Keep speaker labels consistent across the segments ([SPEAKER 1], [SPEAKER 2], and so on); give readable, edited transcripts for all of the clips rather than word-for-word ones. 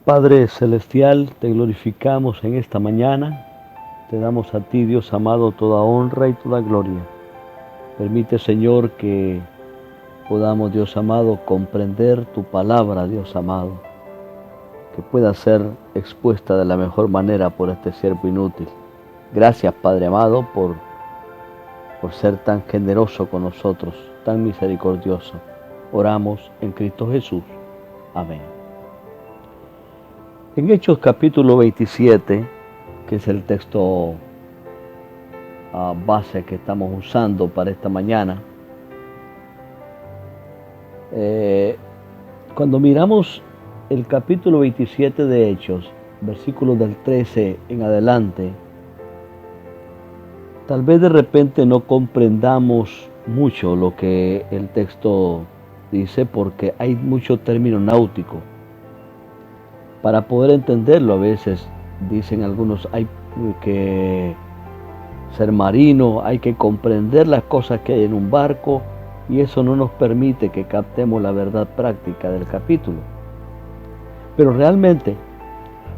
[SPEAKER 1] Padre Celestial, te glorificamos en esta mañana. Te damos a ti, Dios amado, toda honra y toda gloria. Permite, Señor, que podamos, Dios amado, comprender tu palabra, Dios amado, que pueda ser expuesta de la mejor manera por este siervo inútil. Gracias, Padre amado, por ser tan generoso con nosotros, tan misericordioso. Oramos en Cristo Jesús. Amén. En Hechos capítulo 27, que es el texto base que estamos usando para esta mañana, cuando miramos el capítulo 27 de Hechos, versículos del 13 en adelante, tal vez de repente no comprendamos mucho lo que el texto dice porque hay mucho término náutico. Para poder entenderlo, a veces dicen algunos, hay que ser marino, hay que comprender las cosas que hay en un barco, y eso no nos permite que captemos la verdad práctica del capítulo. Pero realmente,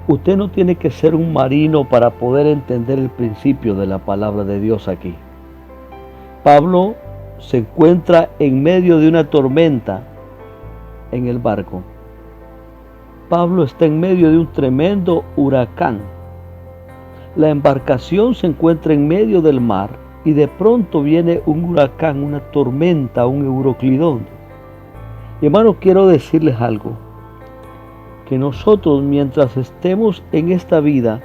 [SPEAKER 1] usted no tiene que ser un marino para poder entender el principio de la palabra de Dios aquí. Pablo se encuentra en medio de una tormenta en el barco. Pablo está en medio de un tremendo huracán. La embarcación se encuentra en medio del mar y de pronto viene un huracán, una tormenta, un euroclidón. Y hermanos, quiero decirles algo, que nosotros mientras estemos en esta vida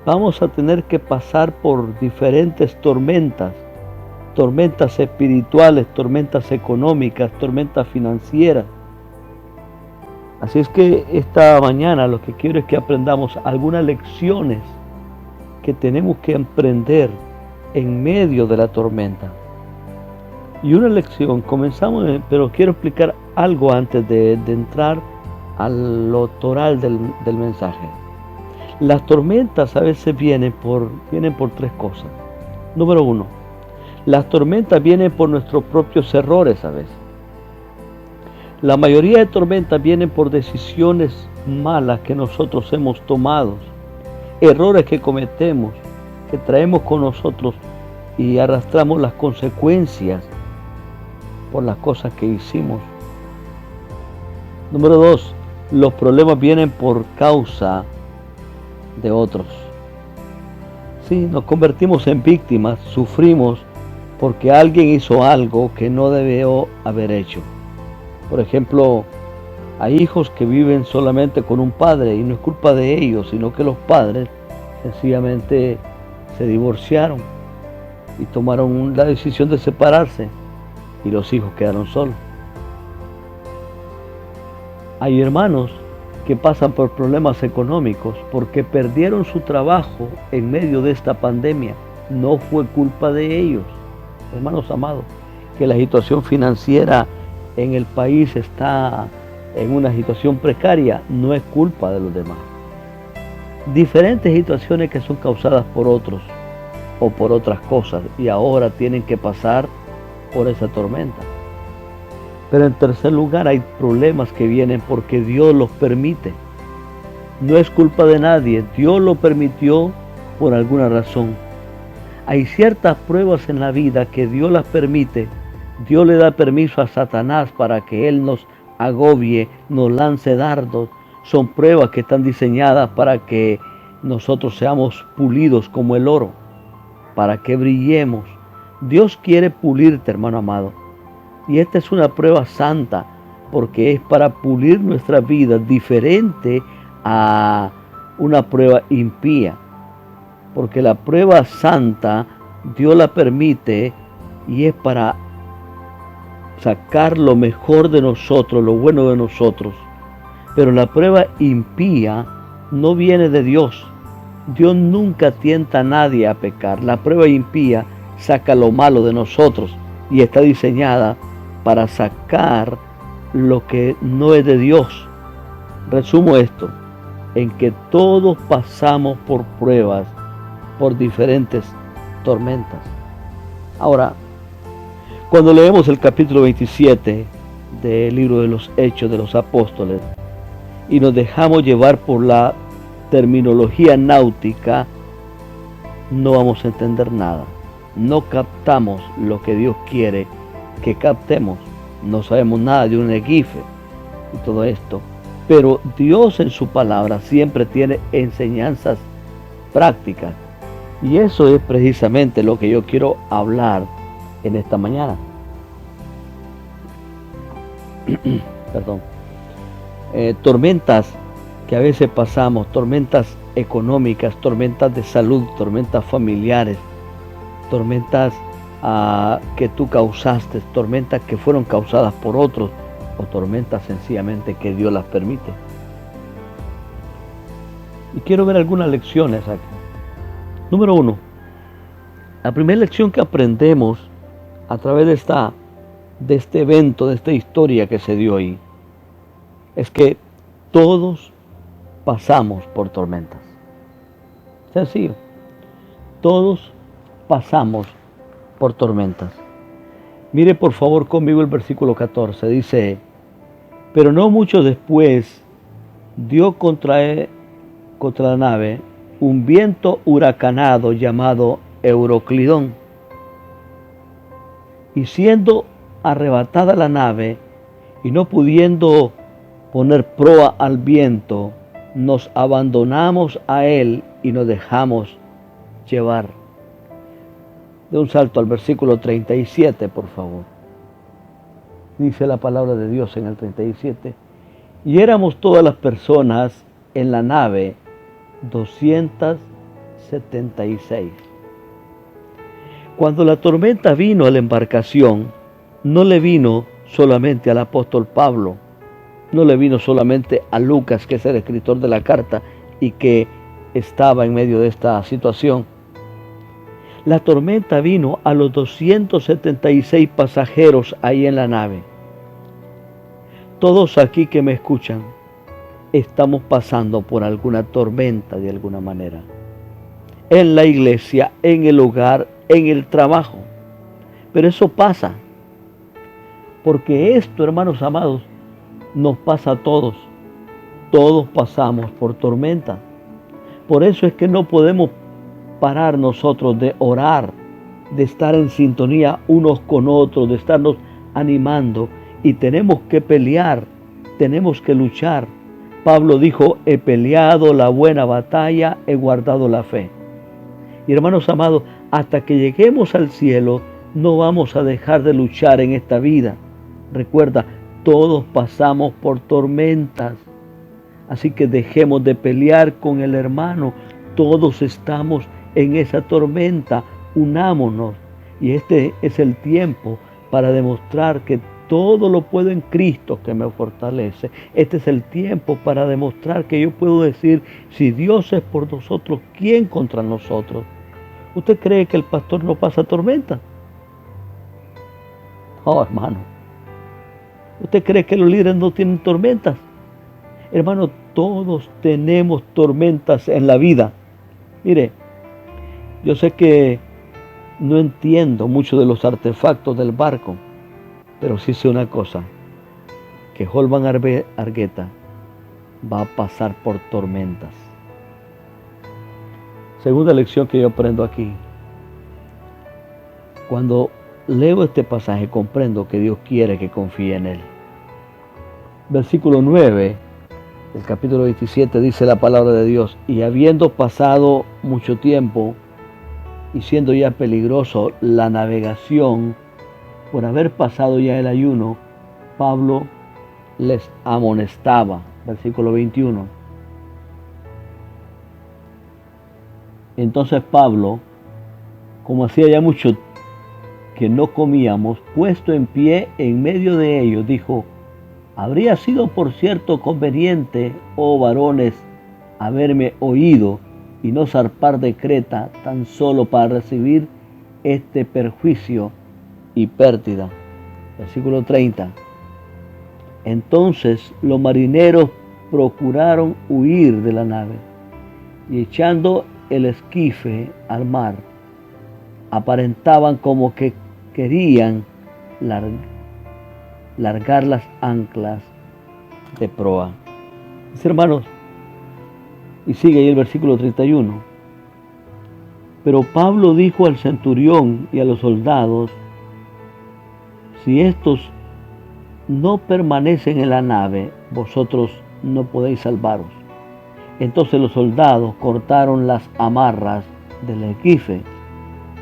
[SPEAKER 1] vamos a tener que pasar por diferentes tormentas, tormentas espirituales, tormentas económicas, tormentas financieras. Así es que esta mañana lo que quiero es que aprendamos algunas lecciones que tenemos que aprender en medio de la tormenta. Y una lección, comenzamos, pero quiero explicar algo antes de entrar a lo toral del mensaje. Las tormentas a veces vienen por tres cosas. Número uno, las tormentas vienen por nuestros propios errores a veces. La mayoría de tormentas vienen por decisiones malas que nosotros hemos tomado, errores que cometemos, que traemos con nosotros y arrastramos las consecuencias por las cosas que hicimos. Número dos, los problemas vienen por causa de otros. Sí, nos convertimos en víctimas, sufrimos porque alguien hizo algo que no debió haber hecho. Por ejemplo, hay hijos que viven solamente con un padre y no es culpa de ellos, sino que los padres sencillamente se divorciaron y tomaron la decisión de separarse y los hijos quedaron solos. Hay hermanos que pasan por problemas económicos porque perdieron su trabajo en medio de esta pandemia. No fue culpa de ellos. Hermanos amados, que la situación financiera en el país está en una situación precaria, no es culpa de los demás. Diferentes situaciones que son causadas por otros o por otras cosas y ahora tienen que pasar por esa tormenta. Pero en tercer lugar, hay problemas que vienen porque Dios los permite. No es culpa de nadie, Dios lo permitió por alguna razón. Hay ciertas pruebas en la vida que Dios las permite. Dios le da permiso a Satanás para que él nos agobie, nos lance dardos. Son pruebas que están diseñadas para que nosotros seamos pulidos como el oro, para que brillemos. Dios quiere pulirte, hermano amado. Y esta es una prueba santa, porque es para pulir nuestra vida, diferente a una prueba impía. Porque la prueba santa, Dios la permite y es para sacar lo mejor de nosotros, lo bueno de nosotros. Pero la prueba impía no viene de Dios. Dios nunca tienta a nadie a pecar. La prueba impía saca lo malo de nosotros y está diseñada para sacar lo que no es de Dios. Resumo esto, en que todos pasamos por pruebas, por diferentes tormentas. Ahora, cuando leemos el capítulo 27 del libro de los Hechos de los Apóstoles, y nos dejamos llevar por la terminología náutica, no vamos a entender nada. No captamos lo que Dios quiere que captemos. No sabemos nada de un esquife y todo esto. Pero Dios en su palabra siempre tiene enseñanzas prácticas. Y eso es precisamente lo que yo quiero hablar en esta mañana. Perdón. Tormentas que a veces pasamos, tormentas económicas, tormentas de salud, tormentas familiares, tormentas que tú causaste, tormentas que fueron causadas por otros, o tormentas sencillamente que Dios las permite. Y quiero ver algunas lecciones aquí. Número 1. La primera lección que aprendemos a través de este evento, de esta historia que se dio ahí, es que todos pasamos por tormentas. Sencillo. Todos pasamos por tormentas. Mire por favor conmigo el versículo 14. Dice: pero no mucho después dio contra la nave un viento huracanado llamado Euroclidón, y siendo arrebatada la nave y no pudiendo poner proa al viento, nos abandonamos a él y nos dejamos llevar. De un salto al versículo 37, por favor. Dice la palabra de Dios en el 37: y éramos todas las personas en la nave 276. Cuando la tormenta vino a la embarcación, no le vino solamente al apóstol Pablo, no le vino solamente a Lucas, que es el escritor de la carta y que estaba en medio de esta situación. La tormenta vino a los 276 pasajeros ahí en la nave. Todos aquí que me escuchan, estamos pasando por alguna tormenta de alguna manera. En la iglesia, en el hogar, en el trabajo. Pero eso pasa. Porque esto, hermanos amados, nos pasa a todos. Todos pasamos por tormenta. Por eso es que no podemos parar nosotros de orar, de estar en sintonía unos con otros, de estarnos animando. Y tenemos que pelear, tenemos que luchar. Pablo dijo: he peleado la buena batalla, he guardado la fe. Y hermanos amados, hasta que lleguemos al cielo, no vamos a dejar de luchar en esta vida. Recuerda, todos pasamos por tormentas. Así que dejemos de pelear con el hermano. Todos estamos en esa tormenta. Unámonos. Y este es el tiempo para demostrar que todo lo puedo en Cristo que me fortalece. Este es el tiempo para demostrar que yo puedo decir: si Dios es por nosotros, ¿quién contra nosotros? ¿Usted cree que el pastor no pasa tormenta? Oh, hermano. ¿Usted cree que los líderes no tienen tormentas? Hermano, todos tenemos tormentas en la vida. Mire, yo sé que no entiendo mucho de los artefactos del barco, pero sí sé una cosa, que Holman Argueta va a pasar por tormentas. Segunda lección que yo aprendo aquí. Cuando leo este pasaje comprendo que Dios quiere que confíe en Él. Versículo 9 del capítulo 27 dice la palabra de Dios: y habiendo pasado mucho tiempo y siendo ya peligroso la navegación, por haber pasado ya el ayuno, Pablo les amonestaba. Versículo 21. Entonces Pablo, como hacía ya mucho que no comíamos, puesto en pie en medio de ellos, dijo: habría sido por cierto conveniente, oh varones, haberme oído y no zarpar de Creta tan solo para recibir este perjuicio y pérdida. Versículo 30. Entonces los marineros procuraron huir de la nave y echando el esquife al mar, aparentaban como que querían largar las anclas de proa. Mis hermanos, y sigue ahí el versículo 31. Pero Pablo dijo al centurión y a los soldados: si estos no permanecen en la nave, vosotros no podéis salvaros. Entonces los soldados cortaron las amarras del esquife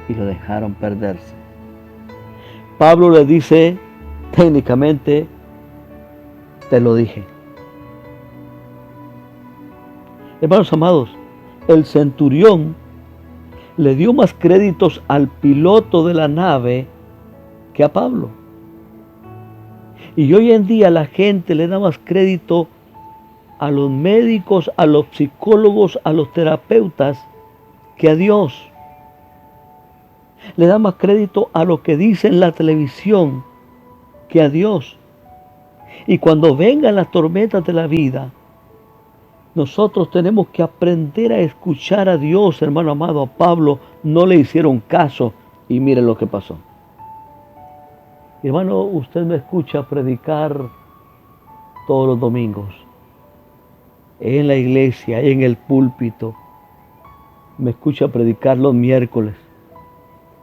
[SPEAKER 1] y lo dejaron perderse. Pablo le dice técnicamente: te lo dije. Hermanos amados, el centurión le dio más créditos al piloto de la nave que a Pablo. Y hoy en día la gente le da más crédito a los médicos, a los psicólogos, a los terapeutas que a Dios. Le da más crédito a lo que dice en la televisión que a Dios. Y cuando vengan las tormentas de la vida, nosotros tenemos que aprender a escuchar a Dios, hermano amado. A Pablo no le hicieron caso y miren lo que pasó. Hermano, usted me escucha predicar todos los domingos, en la iglesia, en el púlpito. Me escucha predicar los miércoles.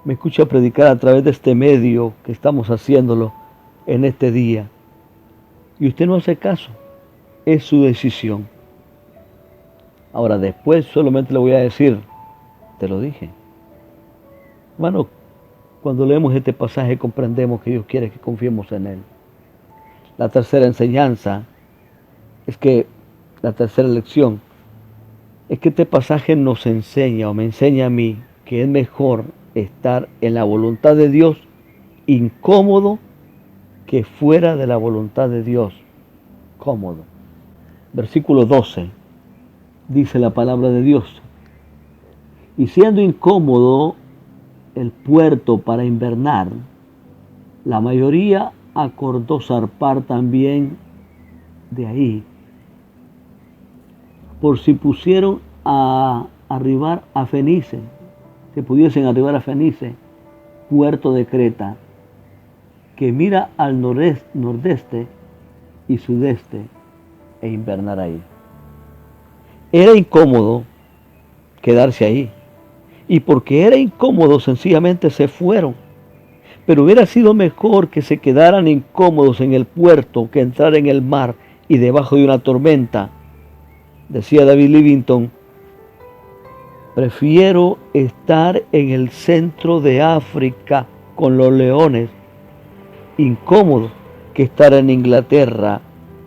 [SPEAKER 1] Me escucha predicar a través de este medio que estamos haciéndolo en este día. Y usted no hace caso. Es su decisión. Ahora después solamente le voy a decir: te lo dije. Hermano, cuando leemos este pasaje comprendemos que Dios quiere que confiemos en Él. La tercera enseñanza es que, la tercera lección, es que este pasaje nos enseña, o me enseña a mí, que es mejor estar en la voluntad de Dios incómodo que fuera de la voluntad de Dios cómodo. Versículo 12, dice la palabra de Dios: y siendo incómodo el puerto para invernar, la mayoría acordó zarpar también de ahí, por si pusieron a arribar a Fenice, que pudiesen arribar a Fenice, puerto de Creta, que mira al nordeste y sudeste, e invernar ahí. Era incómodo quedarse ahí, y porque era incómodo sencillamente se fueron. Pero hubiera sido mejor que se quedaran incómodos en el puerto que entrar en el mar y debajo de una tormenta. Decía David Livingstone: prefiero estar en el centro de África con los leones, incómodo, que estar en Inglaterra,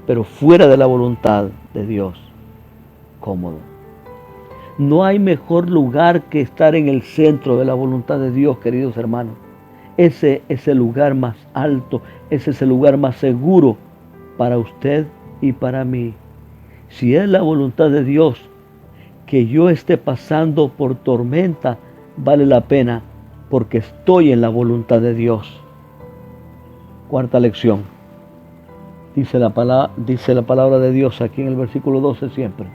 [SPEAKER 1] pero fuera de la voluntad de Dios, cómodo. No hay mejor lugar que estar en el centro de la voluntad de Dios, queridos hermanos. Ese es el lugar más alto, ese es el lugar más seguro para usted y para mí. Si es la voluntad de Dios que yo esté pasando por tormenta, vale la pena porque estoy en la voluntad de Dios. Cuarta lección. Dice la palabra de Dios aquí en el versículo 12 siempre: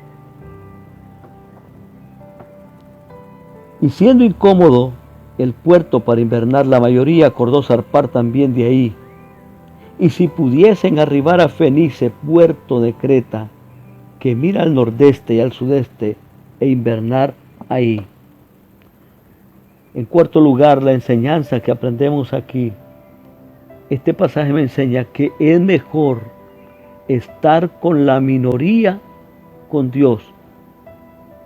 [SPEAKER 1] y siendo incómodo el puerto para invernar, la mayoría acordó zarpar también de ahí. Y si pudiesen arribar a Fenice, puerto de Creta, que mira al nordeste y al sudeste, e invernar ahí. En cuarto lugar, la enseñanza que aprendemos aquí. Este pasaje me enseña que es mejor estar con la minoría con Dios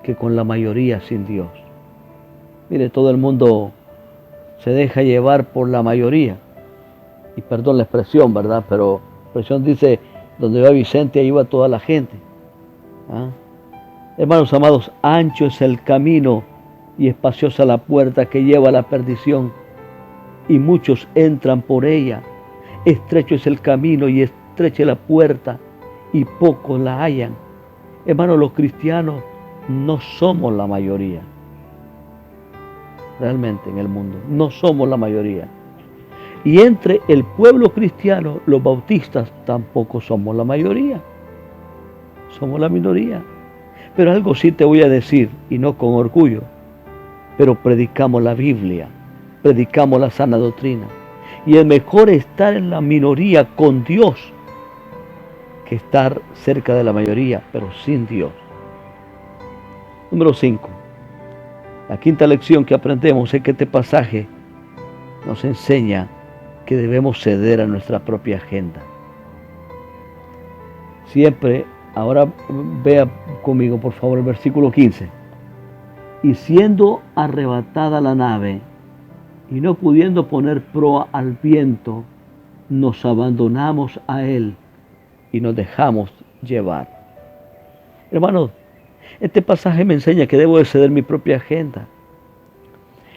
[SPEAKER 1] que con la mayoría sin Dios. Mire, todo el mundo se deja llevar por la mayoría. Y perdón la expresión, ¿verdad? Pero la expresión dice: donde iba Vicente, ahí iba toda la gente. ¿Ah? Hermanos amados, ancho es el camino y espaciosa la puerta que lleva a la perdición, y muchos entran por ella. Estrecho es el camino y estrecha la puerta, y pocos la hallan. Hermanos, los cristianos no somos la mayoría. Realmente en el mundo no somos la mayoría. Y entre el pueblo cristiano, los bautistas tampoco somos la mayoría. Somos la minoría. Pero algo sí te voy a decir, y no con orgullo, pero predicamos la Biblia, predicamos la sana doctrina. Y es mejor estar en la minoría con Dios que estar cerca de la mayoría, pero sin Dios. Número 5. La quinta lección que aprendemos es que este pasaje nos enseña que debemos ceder a nuestra propia agenda. Siempre, ahora vea conmigo por favor el versículo 15. Y siendo arrebatada la nave y no pudiendo poner proa al viento, nos abandonamos a él y nos dejamos llevar. Hermanos, este pasaje me enseña que debo de ceder mi propia agenda.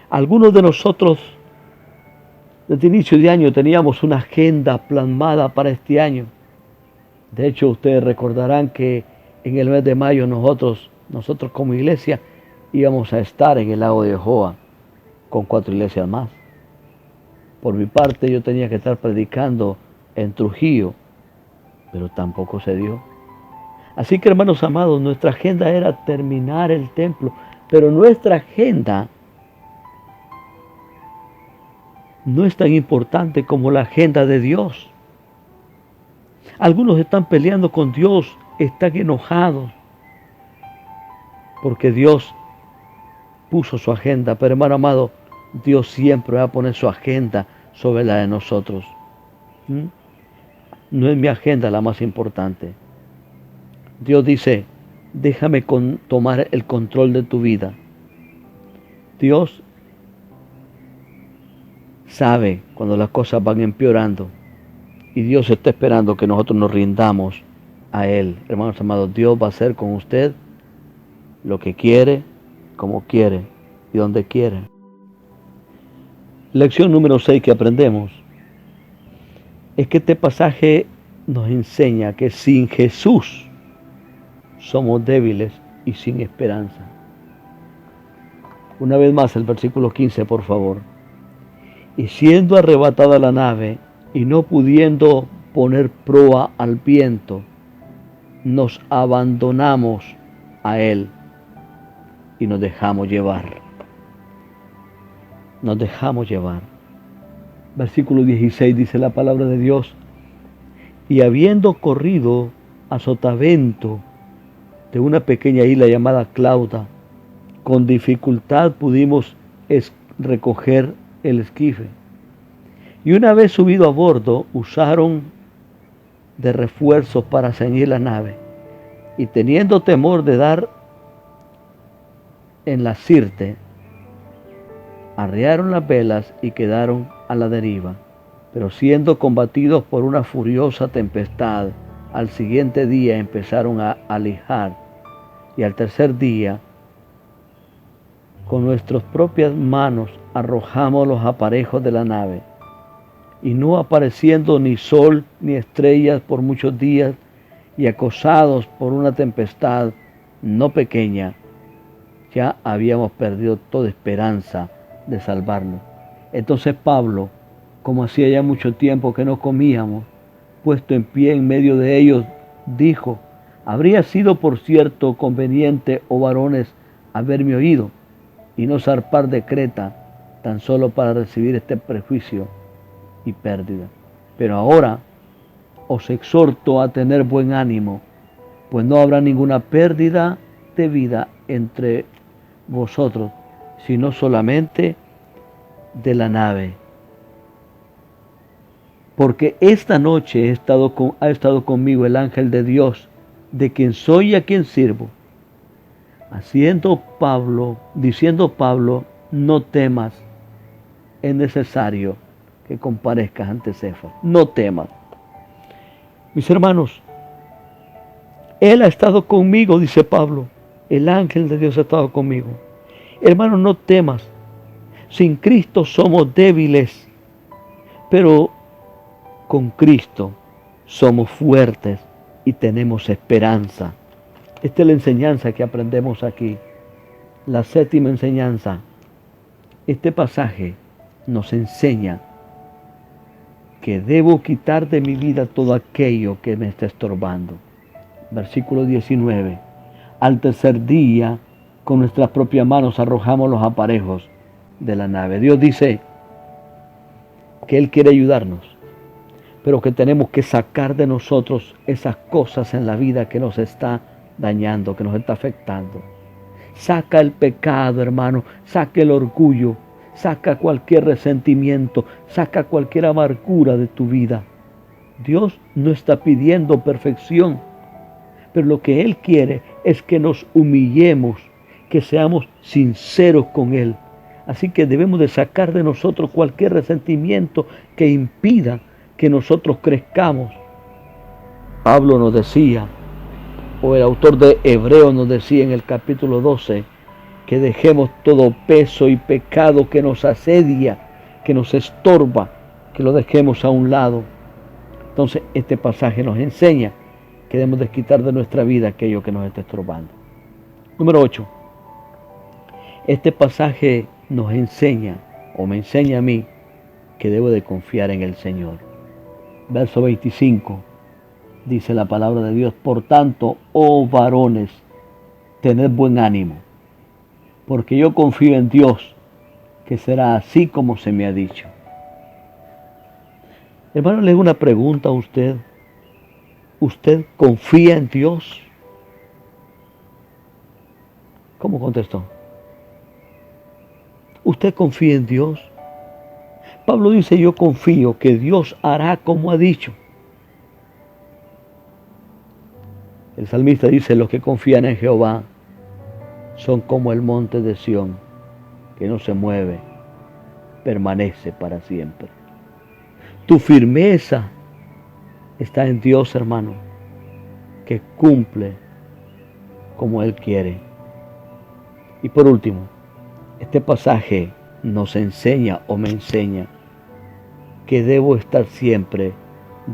[SPEAKER 1] Algunos de nosotros desde inicio de año teníamos una agenda plasmada para este año. De hecho, ustedes recordarán que en el mes de mayo nosotros como iglesia íbamos a estar en el lago de Jehová con 4 iglesias más. Por mi parte yo tenía que estar predicando en Trujillo, pero tampoco se dio. Así que, hermanos amados, nuestra agenda era terminar el templo, pero nuestra agenda no es tan importante como la agenda de Dios. Algunos están peleando con Dios, están enojados porque Dios puso su agenda, pero hermano amado, Dios siempre va a poner su agenda sobre la de nosotros. No es mi agenda la más importante. Dios dice, déjame tomar el control de tu vida. Dios sabe cuando las cosas van empeorando y Dios está esperando que nosotros nos rindamos a Él. Hermanos amados, Dios va a hacer con usted lo que quiere, como quiere y donde quiere. Lección número 6 que aprendemos es que este pasaje nos enseña que sin Jesús somos débiles y sin esperanza. Una vez más el versículo 15, por favor. Y siendo arrebatada la nave y no pudiendo poner proa al viento, nos abandonamos a él y nos dejamos llevar. Nos dejamos llevar. Versículo 16 dice la palabra de Dios. Y habiendo corrido a sotavento de una pequeña isla llamada Clauda, con dificultad pudimos recoger el esquife. Y una vez subido a bordo, usaron de refuerzos para ceñir la nave. Y teniendo temor de dar en la sirte, arriaron las velas y quedaron a la deriva. Pero siendo combatidos por una furiosa tempestad, al siguiente día empezaron a alijar. Y al tercer día, con nuestras propias manos arrojamos los aparejos de la nave. Y no apareciendo ni sol ni estrellas por muchos días, y acosados por una tempestad no pequeña, ya habíamos perdido toda esperanza de salvarnos. Entonces Pablo, como hacía ya mucho tiempo que no comíamos, puesto en pie en medio de ellos, dijo, habría sido por cierto conveniente, oh varones, haberme oído y no zarpar de Creta, tan solo para recibir este prejuicio y pérdida. Pero ahora os exhorto a tener buen ánimo, pues no habrá ninguna pérdida de vida entre vosotros, sino solamente de la nave. Porque esta noche ha estado conmigo el ángel de Dios, de quien soy y a quien sirvo. Diciendo Pablo, no temas, es necesario que comparezcas ante Cefas. No temas. Mis hermanos, Él ha estado conmigo, dice Pablo. El ángel de Dios ha estado conmigo. Hermanos, no temas. Sin Cristo somos débiles, pero con Cristo somos fuertes y tenemos esperanza. Esta es la enseñanza que aprendemos aquí. La séptima enseñanza. Este pasaje nos enseña que debo quitar de mi vida todo aquello que me está estorbando. Versículo 19. Al tercer día, con nuestras propias manos arrojamos los aparejos de la nave. Dios dice que Él quiere ayudarnos. pero que tenemos que sacar de nosotros esas cosas en la vida que nos está dañando, que nos está afectando. Saca el pecado, hermano, saca el orgullo, saca cualquier resentimiento, saca cualquier amargura de tu vida. Dios no está pidiendo perfección, pero lo que Él quiere es que nos humillemos, que seamos sinceros con Él. Así que debemos de sacar de nosotros cualquier resentimiento que impida que nosotros crezcamos. Pablo nos decía, o el autor de Hebreos nos decía en el capítulo 12, que dejemos todo peso y pecado que nos asedia, que nos estorba, que lo dejemos a un lado. Entonces este pasaje nos enseña que debemos de quitar de nuestra vida aquello que nos está estorbando. Número 8. Este pasaje nos enseña, o me enseña a mí, que debo de confiar en el Señor. Verso 25. Dice la palabra de Dios: por tanto, oh varones, tened buen ánimo, porque yo confío en Dios, que será así como se me ha dicho. Hermano, le hago una pregunta a usted. ¿Usted confía en Dios? ¿Cómo contestó? ¿Usted confía en Dios? Pablo dice: yo confío que Dios hará como ha dicho. El salmista dice: los que confían en Jehová son como el monte de Sión, que no se mueve, permanece para siempre. Tu firmeza está en Dios, hermano, que cumple como Él quiere. Y por último, este pasaje nos enseña, o me enseña, que debo estar siempre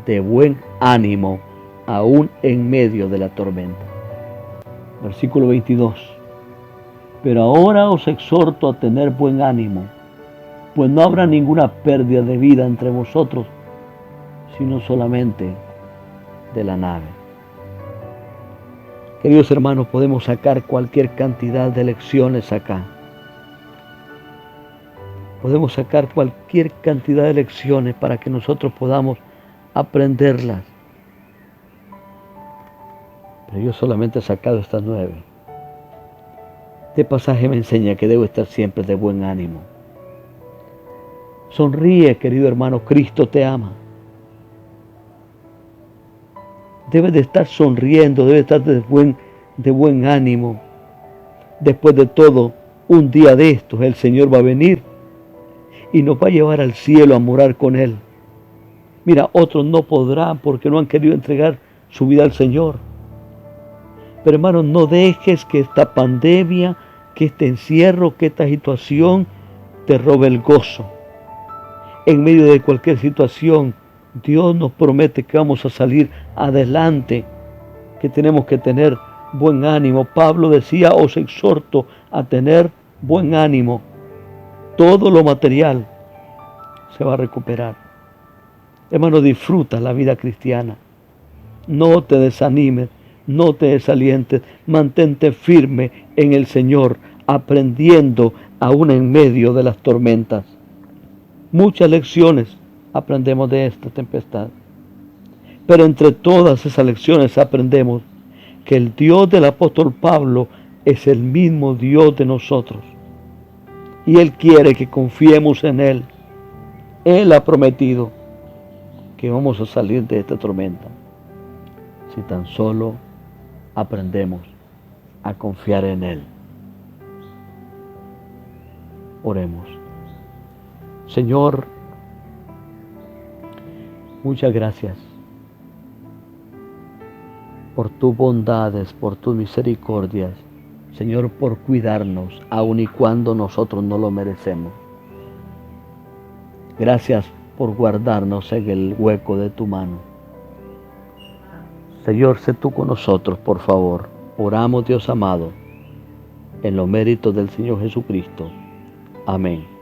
[SPEAKER 1] de buen ánimo, aún en medio de la tormenta. Versículo 22. Pero ahora os exhorto a tener buen ánimo, pues no habrá ninguna pérdida de vida entre vosotros, sino solamente de la nave. Queridos hermanos, podemos sacar cualquier cantidad de lecciones acá. Podemos sacar cualquier cantidad de lecciones para que nosotros podamos aprenderlas. Pero yo solamente he sacado estas 9. Este pasaje me enseña que debo estar siempre de buen ánimo. Sonríe, querido hermano, Cristo te ama. Debes de estar sonriendo, debes estar de buen ánimo. Después de todo, un día de estos el Señor va a venir y nos va a llevar al cielo a morar con Él. Mira, otros no podrán porque no han querido entregar su vida al Señor. Pero hermano, no dejes que esta pandemia, que este encierro, que esta situación te robe el gozo. En medio de cualquier situación, Dios nos promete que vamos a salir adelante, que tenemos que tener buen ánimo. Pablo decía: os exhorto a tener buen ánimo. Todo lo material se va a recuperar. Hermano, disfruta la vida cristiana. No te desanimes, no te desalientes. Mantente firme en el Señor, aprendiendo aún en medio de las tormentas. Muchas lecciones aprendemos de esta tempestad. Pero entre todas esas lecciones aprendemos que el Dios del apóstol Pablo es el mismo Dios de nosotros. Y Él quiere que confiemos en Él. Él ha prometido que vamos a salir de esta tormenta si tan solo aprendemos a confiar en Él. Oremos. Señor, muchas gracias por tus bondades, por tus misericordias. Señor, por cuidarnos, aun y cuando nosotros no lo merecemos. Gracias por guardarnos en el hueco de tu mano. Señor, sé tú con nosotros, por favor. Oramos, Dios amado, en los méritos del Señor Jesucristo. Amén.